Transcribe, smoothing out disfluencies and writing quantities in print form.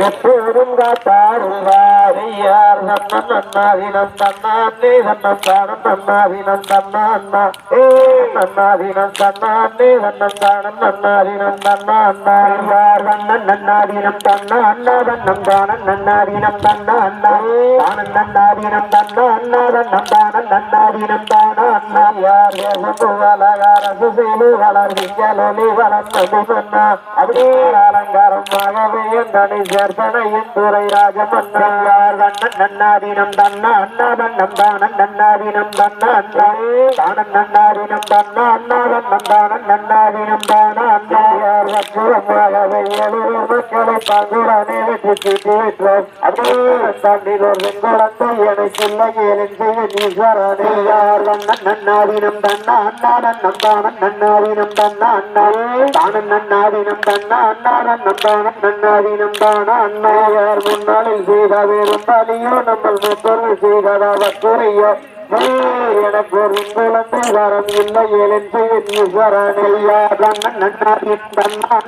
எப்போதும் காத்தாருவாரியார் நன்னாதினம் தன்னானே தன்னம் தானம் நன்னாதினம் தன்னான்னா நன்னாதினம் தன்னானே தன்னம் தானம் நன்னாதினம் தன்னான்னார் வண்ணன் நன்னாதினம் தன்னா அண்ணா தன்னம் தானம் நன்னாதினம் தன்னா அண்ணா தானம் நன்னாதினம் தன்னா அண்ணா தன்னம் தானம் நன்னாதினம் தானா அண்ணா யார் வளகார சுசீலு வளர் விஞ்சலி வளர்ந்தது மன்னா அப்படியே அலங்காரமாகவே தனி சேர்த்தனையும் துறை ராஜமன்னார் வண்ணன் நன்னாதினம் தன்னா அண்ணா தன்னம் தானம் நன்னாதினம் தன்னா அண்ணா தானம் நன்னாதினம் தன்னா அண்ணா தன்னம் தானம் நன்னாதினம் தானா அண்ணா யார் வச்சுரமாகவே எழுவர் மக்களை பங்குடனே வெற்றி சீட்டி விட்டோம் அப்படியே தண்டிலோர் வெண்குளத்தை என சொல்ல ஏலின் செய்ய ஈஸ்வரனே யார் வண்ணன் நன்னாதினம் தன்னா அண்ணா தன்னம் தானம் நன்னாதினம் தன்னா அண்ணா தானம் நன்னாதினம் தன்னா அண்ணா தன்னம் தானம் நன்னாதினம் தானா அண்ணா யார் முன்னாளில் செய்த வேறும் பலியோ நம்ம முப்பொருள் செய்தவற்றுறையோ எனக்கு ஒரு குழந்தை வரம் இல்லை ஏழன் செய்ய ஈஸ்வரனே யார் வண்ணன் நன்னாதினம் தன்னா